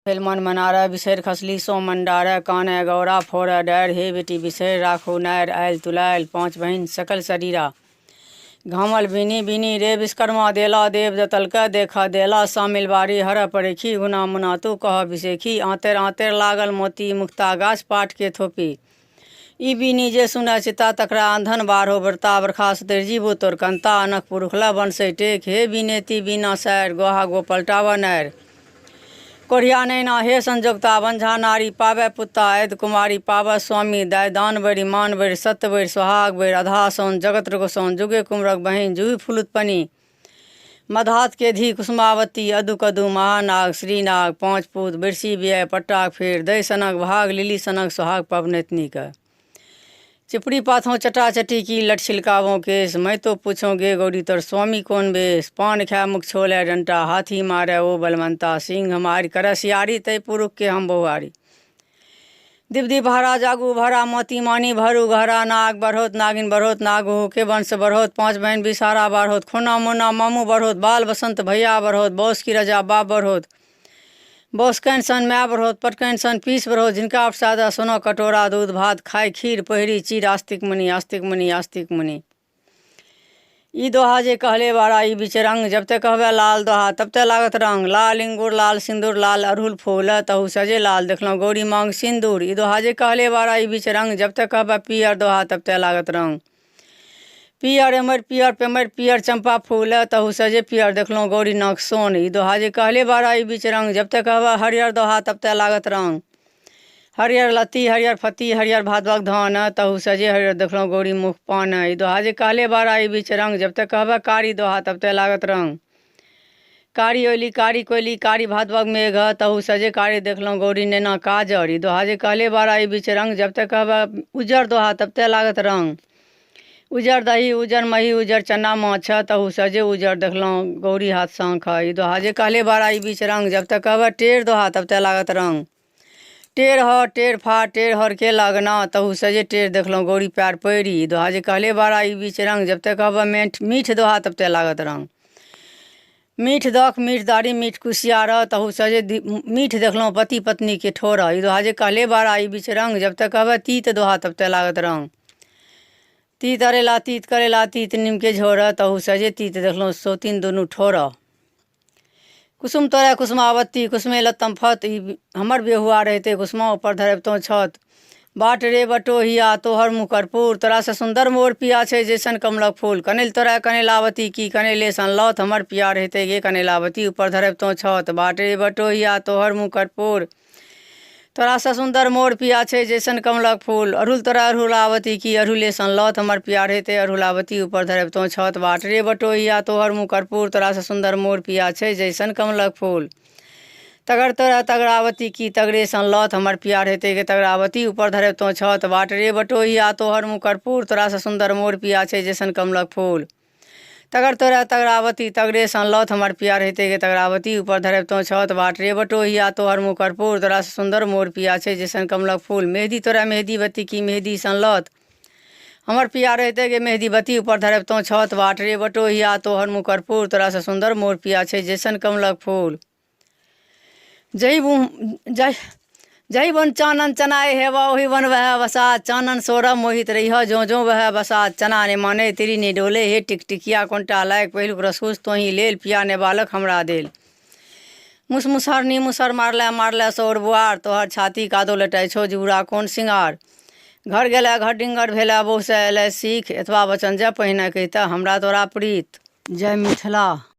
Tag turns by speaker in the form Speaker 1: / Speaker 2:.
Speaker 1: मन मनार बिसरि खसली सो मंडार काने गौरा फोड़ डर हे बेटी बिसरि राखू नारि आयल तुलायल पाँच बहिन सकल शरीरा घामल बिनी बिनी रे विश्वकर्मा देला देव दतलक देखा देला शामिल बारी हर परेखी गुना मुना तू कह बिसेखी आंतेर आंतेर लागल मोती मुक्ता गाछ पाट के थोपी ई बिनी जे सुना चिता तकरा अंधन बारहो बरता बरखा सतिर जीवो तोर कंता अनक पुरुखला बनसै टेक हे बिनेती बिना सैर गोहा गो पलटावा नारि कोढ़िया नैना हे संजोगता बंझा नारी पावै पुत्ता ऐद कुमारी पावै स्वामी दाय दान बरि मान बरि सत्य बरि सुहाग बरि अधा सोन जगत रघुसोन जुगे कुमरक बहिन जूही फुलुतपनी मधात के धी कुसुमावती अदु कदु महानाग श्रीनाग पाँच पूत बिरसी व्यय पट्टाक फेर दय सनक भाग लिली सनक सुहाग पवनतनी का चिपड़ी पाथों चटा चटी की लट छिलकावों केस मैं तो पूछों गे गौरी तोर स्वामी कौन बेस पान खाए मुख छोले डंटा हाथी मारे ओ बलवंता सिंह हमारी कर सियारी तय पुरुख के हम बहुआरी दिवदी भरा जागू भरा मोती मानी भरू घरा नाग बढ़ोत नागिन बढ़ोत नागू के वंश बढ़ोत पाँच बहन बिसारा बढ़ोत खुना मुना मामू बढ़ोत बाल बसंत भैया बढ़ोत बौस की रजा बाप बढ़ोत बौसकैन सन मै बढ़ोत पटकैन सन पीस बढ़ोत जिनका अपसादा सोनो कटोरा दूध भात खाए खीर पहिरी चीर आस्तिक मुनि आस्तिक मुनि आस्तिक मुनि ई दोहा जे कहले बारा ई बीच रंग जब तक कहबे लाल दोहा तब तक लागत रंग लाल इंगूर लाल सिंदूर लाल अड़हुल फूल तहु सजे लाल देखलो गौरी मांग सिंदूर ई दोहा जे कहले बारा ई बीच रंग जब तक कहबे पियर दोहा तब तक लागत रंग पियर एमर पियर पेमर पियर चंपा फूल तहु सजे पियर देखलो गौरी नख सोन ई दोहा जे कहले बारा ई बीच रंग जब तक कहबे हरियर दोहा तब तक लागत रंग हरियर लत्ती हरियर फत्ती हरियर भादवक धान तहु सजे हरियर देखलो गौरी मुख पान ई दोहा जे कहले बारा ई बीच रंग जब तक कहबे कारी दोहा तब तक लागत रंग कारी ओली कारी कोयली कारी भादवक मेघ तहु सजे कारी देखलो गौरी नैना काजर ई दोहा जे कहले बारा ई बीच रंग जब तक कहबे उजर दोहा तब तक लागत रंग उजर दही उजर मही उजर चना माछ तहु सजे उजर देखलो गौरी हाथ शंख ई दोहा जे कहले बारा ई बीच रंग जब तक कहबे टेढ़ दोहा तब तक लागत रंग टेढ़ ह टेढ़ फा टेढ़ हर के लगना तहु सजे टेढ़ देखलो गौरी पैर पैरी ई दोहा जे कहले बारा ई बीच रंग जब तक कहबे मीठ दोहा तब तक लागत रंग मीठ दख मीठ दाढ़ी मीठ कुशियार तहु सजे मीठ देखलो पति पत्नी के ठोर ई दोहा जे कहले बारा ई बीच रंग जब तक कहबे तीत दोहा तब तक लागत रंग तीत करेला तीत नीम के झोर तहु सजे तीत देखलो सोतीन दुनू ठोर कुसुम तोरा कुसुमावती कुसुमे लत्तम फत ई हमर बेहुआ रहते कुसुमा ऊपर धरबतों छत बाट रे बटोहिया तोहर मुँह कर्पूर तोरा से सुंदर मोर पिया छै जैसन कमलक फूल कनेल तोरा कनेलावती की कनेले सन लौथ हमर पिया रहते गे कनेलावती ऊपर धरबतों छत बाट रे बटोहिया तोहर मुँह कर्पूर तोरा से सुंदर मोर पिया छै जैसन कमलक फूल अड़हुल तोरा अड़हुलावती की अड़हुले सन लौथ हमर पिया रहते अड़हुलावती ऊपर धरबतों छत बाट रे बटोहिया तोहर मुँह कर्पूर तोरा से सुंदर मोर पिया छै जैसन कमलक फूल तगर तोरा तगरावती की तगरे सन लौथ हमर पिया रहते गे तगरावती ऊपर धरबतों छत बाट रे बटोहिया तोहर मुँह कर्पूर तोरा से सुंदर मोर पिया छै जैसन कमलक फूल तगर तोरा तगरावती तगरे सन लौथ हमर पिया रहते गे तगरावती ऊपर धरबतों छत बाट रे बटोहिया तोहर मुँह कर्पूर तोरा से सुंदर मोर पिया छै जैसन कमलक फूल मेहदी तोरा मेहदी बत्ती की मेहदी सन लौथ हमर पिया रहते गे मेहदी बत्ती ऊपर धरबतों छत बाट रे बटोहिया तोहर मुँह कर्पूर तोरा से सुंदर मोर पिया छै जैसन कमलक फूल जही बन चानन चनाए हेवा वही बन वह बसात चानन सोरम मोहित रही जो जो वह बसात चना ने माने तेरी ने डोले हे टिकटिकिया कोंटा लायक पहिलुक रसूस तो ही लेल पिया ने बालक हमरा देल मुसमुसहर नी मुसर मारले सौर बुआर तोहर छाती कादो लटाई छो जुरा कौन सिंगार घर गेला घर डिंगर भेला बहु से एलै सीख एतबा वचन जय पहिने कहिता हमरा तोरा प्रीत जय मिथिला।